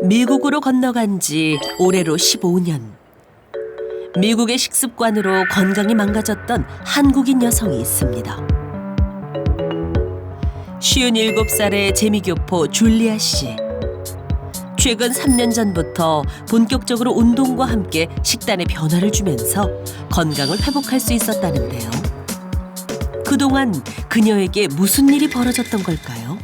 미국으로 건너간 지 올해로 15년. 미국의 식습관으로 건강이 망가졌던 한국인 여성이 있습니다. 57살의 재미교포 줄리아 씨. 최근 3년 전부터 본격적으로 운동과 함께 식단에 변화를 주면서 건강을 회복할 수 있었다는데요. 그동안 그녀에게 무슨 일이 벌어졌던 걸까요?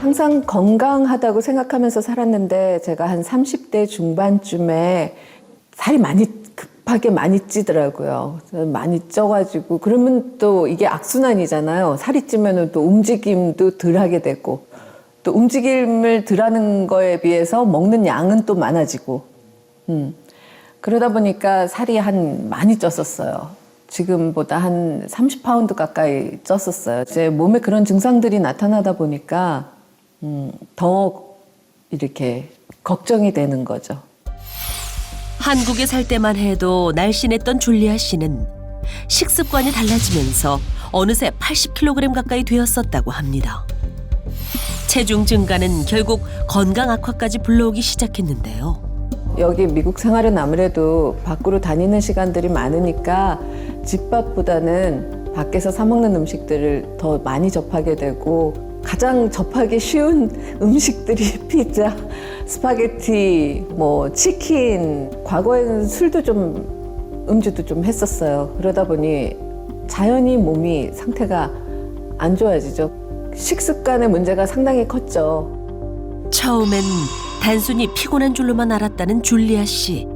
항상 건강하다고 생각하면서 살았는데 제가 한 30대 중반쯤에 살이 급하게 많이 찌더라고요. 많이 쪄가지고 그러면 또 이게 악순환이잖아요. 살이 찌면 또 움직임도 덜 하게 되고 또 움직임을 덜 하는 거에 비해서 먹는 양은 또 많아지고 그러다 보니까 살이 많이 쪘었어요. 지금보다 한 30파운드 가까이 쪘었어요. 제 몸에 그런 증상들이 나타나다 보니까 더 이렇게 걱정이 되는 거죠. 한국에 살 때만 해도 날씬했던 줄리아 씨는 식습관이 달라지면서 어느새 80kg 가까이 되었었다고 합니다. 체중 증가는 결국 건강 악화까지 불러오기 시작했는데요. 여기 미국 생활은 아무래도 밖으로 다니는 시간들이 많으니까 집밥보다는 밖에서 사 먹는 음식들을 더 많이 접하게 되고 가장 접하기 쉬운 음식들이 피자, 스파게티, 치킨. 과거에는 음주도 좀 했었어요. 그러다 보니 자연히 몸이 상태가 안 좋아지죠. 식습관의 문제가 상당히 컸죠. 처음엔 단순히 피곤한 줄로만 알았다는 줄리아 씨.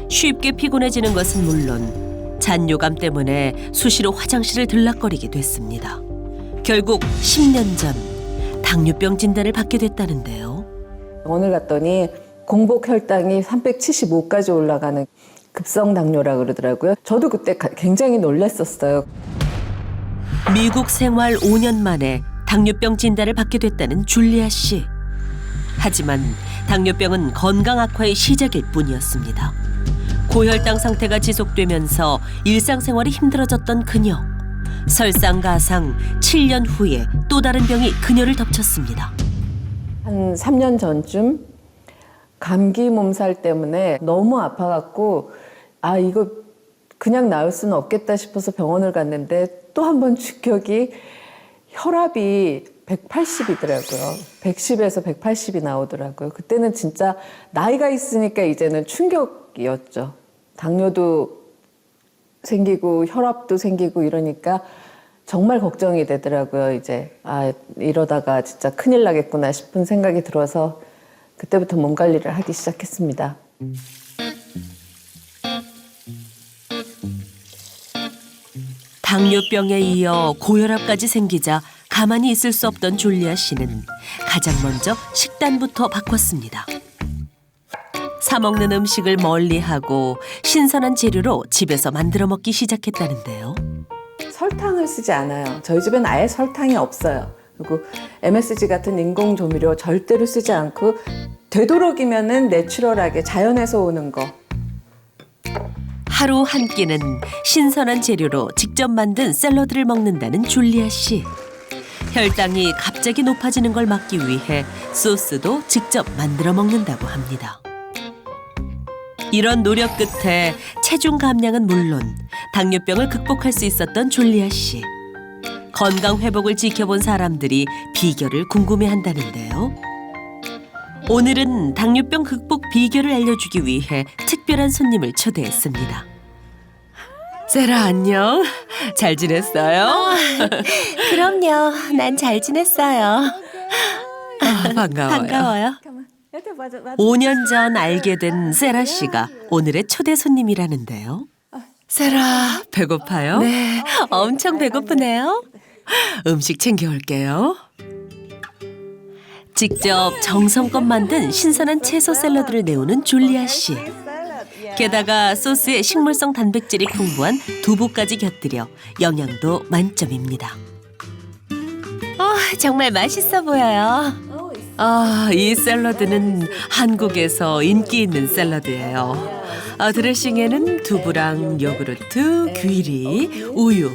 쉽게 피곤해지는 것은 물론 잔뇨감 때문에 수시로 화장실을 들락거리게 됐습니다. 결국 10년 전 당뇨병 진단을 받게 됐다는데요. 병원을 갔더니 공복 혈당이 375까지 올라가는 급성 당뇨라 그러더라고요. 저도 그때 굉장히 놀랐었어요. 미국 생활 5년 만에 당뇨병 진단을 받게 됐다는 줄리아 씨. 하지만 당뇨병은 건강 악화의 시작일 뿐이었습니다. 고혈당 상태가 지속되면서 일상생활이 힘들어졌던 그녀. 설상가상 7년 후에 또 다른 병이 그녀를 덮쳤습니다. 한 3년 전쯤 감기 몸살 때문에 너무 아파갖고 이거 그냥 나을 수는 없겠다 싶어서 병원을 갔는데 또 한 번 충격이 혈압이 180이더라고요. 110에서 180이 나오더라고요. 그때는 진짜 나이가 있으니까 이제는 충격이었죠. 당뇨도 생기고 혈압도 생기고 이러니까 정말 걱정이 되더라고요. 이제 이러다가 진짜 큰일 나겠구나 싶은 생각이 들어서 그때부터 몸 관리를 하기 시작했습니다. 당뇨병에 이어 고혈압까지 생기자 가만히 있을 수 없던 줄리아 씨는 가장 먼저 식단부터 바꿨습니다. 사 먹는 음식을 멀리하고 신선한 재료로 집에서 만들어 먹기 시작했다는데요. 설탕을 쓰지 않아요. 저희 집엔 아예 설탕이 없어요. 그리고 MSG 같은 인공 조미료 절대로 쓰지 않고 되도록이면은 내추럴하게 자연에서 오는 거. 하루 한 끼는 신선한 재료로 직접 만든 샐러드를 먹는다는 줄리아 씨. 혈당이 갑자기 높아지는 걸 막기 위해 소스도 직접 만들어 먹는다고 합니다. 이런 노력 끝에 체중 감량은 물론 당뇨병을 극복할 수 있었던 줄리아 씨. 건강 회복을 지켜본 사람들이 비결을 궁금해한다는데요. 오늘은 당뇨병 극복 비결을 알려주기 위해 특별한 손님을 초대했습니다. 세라 안녕. 잘 지냈어요? 그럼요. 난 잘 지냈어요. 반가워요. 반가워요. 5년 전 알게 된 세라 씨가 오늘의 초대 손님이라는데요. 세라 배고파요? 네, 엄청 배고프네요. 음식 챙겨올게요. 직접 정성껏 만든 신선한 채소 샐러드를 내오는 줄리아 씨. 게다가 소스에 식물성 단백질이 풍부한 두부까지 곁들여 영양도 만점입니다. 정말 맛있어 보여요. 이 샐러드는 한국에서 인기 있는 샐러드예요. 드레싱에는 두부랑 요구르트, 귀리, 우유,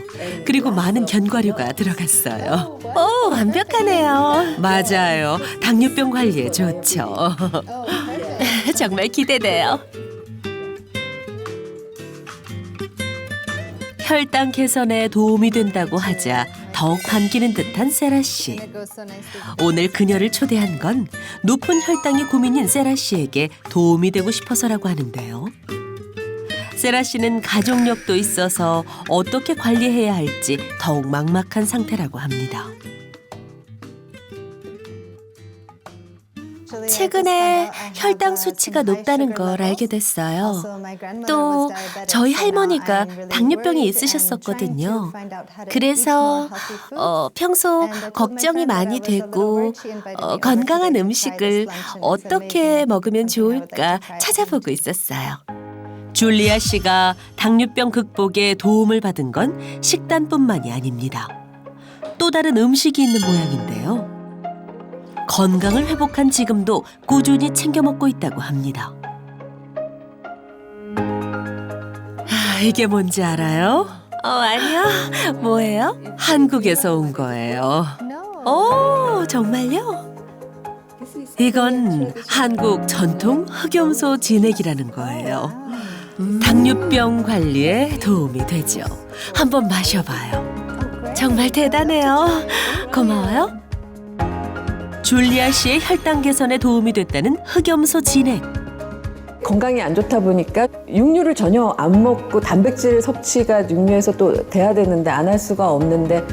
그리고 많은 견과류가 들어갔어요. 오, 완벽하네요. 맞아요. 당뇨병 관리에 좋죠. 정말 기대돼요. 혈당 개선에 도움이 된다고 하자 더욱 반기는 듯한 세라 씨. 오늘 그녀를 초대한 건 높은 혈당이 고민인 세라 씨에게 도움이 되고 싶어서라고 하는데요. 세라 씨는 가족력도 있어서 어떻게 관리해야 할지 더욱 막막한 상태라고 합니다. 최근에 혈당 수치가 높다는 걸 알게 됐어요. 또 저희 할머니가 당뇨병이 있으셨었거든요. 그래서 평소 걱정이 많이 되고 건강한 음식을 어떻게 먹으면 좋을까 찾아보고 있었어요. 줄리아 씨가 당뇨병 극복에 도움을 받은 건 식단뿐만이 아닙니다. 또 다른 음식이 있는 모양인데요. 건강을 회복한 지금도 꾸준히 챙겨 먹고 있다고 합니다. 이게 뭔지 알아요? 아니요. 뭐예요? 한국에서 온 거예요. 오, 정말요? 이건 한국 전통 흑염소 진액이라는 거예요. 당뇨병 관리에 도움이 되죠. 한번 마셔봐요. 정말 대단해요. 고마워요. 줄리아 씨의 혈당 개선에 도움이 됐다는 흑염소 진액. 건강이 안 좋다 보니까 육류를 전혀 안 먹고 단백질 섭취가 육류에서 또 돼야 되는데 안 할 수가 없는데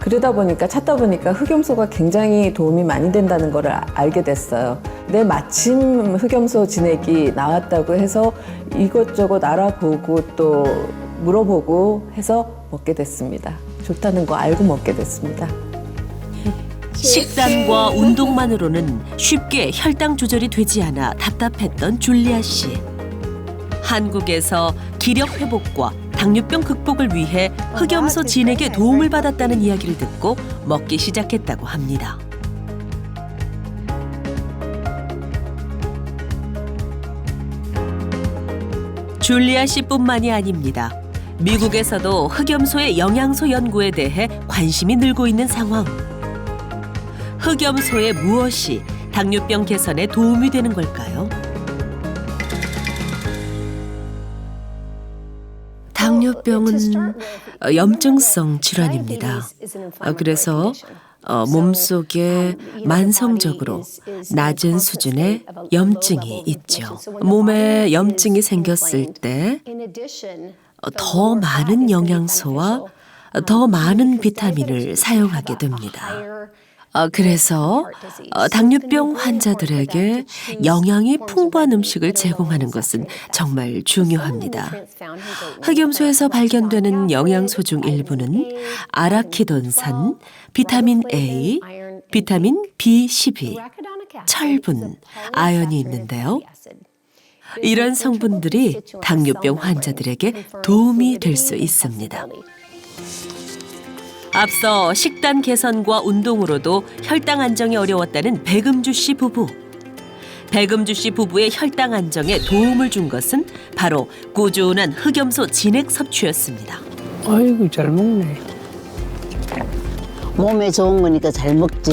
그러다 보니까 찾다 보니까 흑염소가 굉장히 도움이 많이 된다는 걸 알게 됐어요. 근데 마침 흑염소 진액이 나왔다고 해서 이것저것 알아보고 또 물어보고 해서 먹게 됐습니다. 좋다는 거 알고 먹게 됐습니다. 식단과 운동만으로는 쉽게 혈당 조절이 되지 않아 답답했던 줄리아 씨. 한국에서 기력 회복과 당뇨병 극복을 위해 흑염소 진액의 도움을 받았다는 이야기를 듣고 먹기 시작했다고 합니다. 줄리아 씨뿐만이 아닙니다. 미국에서도 흑염소의 영양소 연구에 대해 관심이 늘고 있는 상황. 흑염소의 무엇이 당뇨병 개선에 도움이 되는 걸까요? 당뇨병은 염증성 질환입니다. 그래서 몸속에 만성적으로 낮은 수준의 염증이 있죠. 몸에 염증이 생겼을 때 더 많은 영양소와 더 많은 비타민을 사용하게 됩니다. 그래서 당뇨병 환자들에게 영양이 풍부한 음식을 제공하는 것은 정말 중요합니다. 흑염소에서 발견되는 영양소 중 일부는 아라키돈산, 비타민 A, 비타민 B12, 철분, 아연이 있는데요. 이런 성분들이 당뇨병 환자들에게 도움이 될 수 있습니다. 앞서 식단 개선과 운동으로도 혈당 안정이 어려웠다는 백음주 씨 부부. 백음주 씨 부부의 혈당 안정에 도움을 준 것은 바로 꾸준한 흑염소 진액 섭취였습니다. 아이고 잘 먹네. 몸에 좋은 거니까 잘 먹지.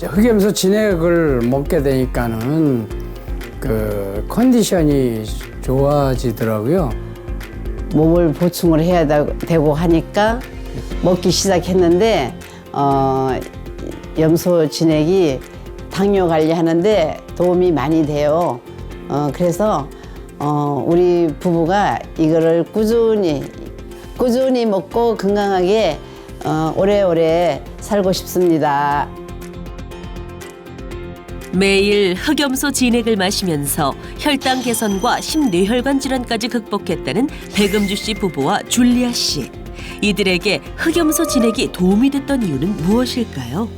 흑염소 진액을 먹게 되니까는 그 컨디션이 좋아지더라고요. 몸을 보충을 해야 되고 하니까 먹기 시작했는데 염소 진액이 당뇨 관리하는데 도움이 많이 돼요. 그래서 우리 부부가 이거를 꾸준히 먹고 건강하게 오래오래 살고 싶습니다. 매일 흑염소 진액을 마시면서 혈당 개선과 심뇌혈관 질환까지 극복했다는 백음주 씨 부부와 줄리아 씨. 이들에게 흑염소 진액이 도움이 됐던 이유는 무엇일까요?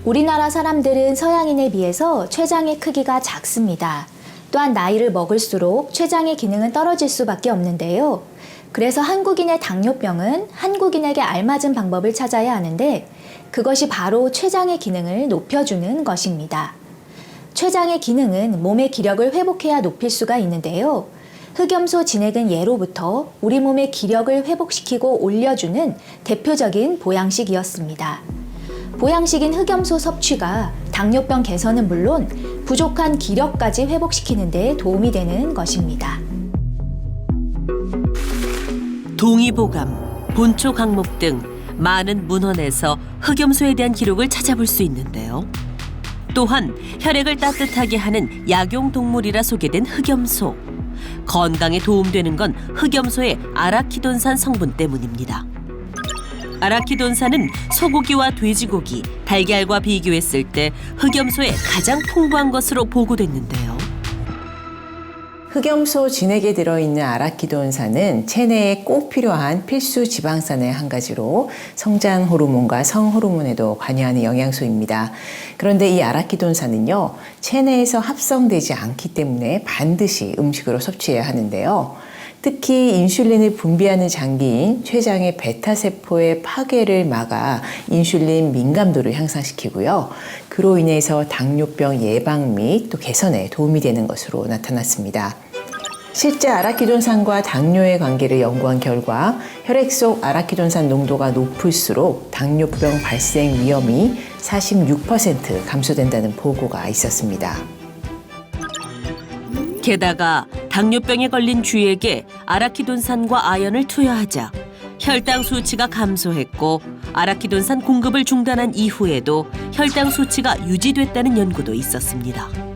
우리나라 사람들은 서양인에 비해서 췌장의 크기가 작습니다. 또한 나이를 먹을수록 췌장의 기능은 떨어질 수밖에 없는데요. 그래서 한국인의 당뇨병은 한국인에게 알맞은 방법을 찾아야 하는데 그것이 바로 췌장의 기능을 높여주는 것입니다. 췌장의 기능은 몸의 기력을 회복해야 높일 수가 있는데요. 흑염소 진액은 예로부터 우리 몸의 기력을 회복시키고 올려주는 대표적인 보양식이었습니다. 보양식인 흑염소 섭취가 당뇨병 개선은 물론 부족한 기력까지 회복시키는 데 도움이 되는 것입니다. 동의보감, 본초 강목 등 많은 문헌에서 흑염소에 대한 기록을 찾아볼 수 있는데요. 또한 혈액을 따뜻하게 하는 약용동물이라 소개된 흑염소. 건강에 도움되는 건 흑염소의 아라키돈산 성분 때문입니다. 아라키돈산은 소고기와 돼지고기, 달걀과 비교했을 때 흑염소에 가장 풍부한 것으로 보고됐는데요. 흑염소 진액에 들어있는 아라키돈산은 체내에 꼭 필요한 필수 지방산의 한 가지로 성장 호르몬과 성 호르몬에도 관여하는 영양소입니다. 그런데 이 아라키돈산은요, 체내에서 합성되지 않기 때문에 반드시 음식으로 섭취해야 하는데요. 특히 인슐린을 분비하는 장기인 췌장의 베타세포의 파괴를 막아 인슐린 민감도를 향상시키고요. 그로 인해서 당뇨병 예방 및 또 개선에 도움이 되는 것으로 나타났습니다. 실제 아라키돈산과 당뇨의 관계를 연구한 결과 혈액 속 아라키돈산 농도가 높을수록 당뇨병 발생 위험이 46% 감소된다는 보고가 있었습니다. 게다가 당뇨병에 걸린 쥐에게 아라키돈산과 아연을 투여하자 혈당 수치가 감소했고 아라키돈산 공급을 중단한 이후에도 혈당 수치가 유지됐다는 연구도 있었습니다.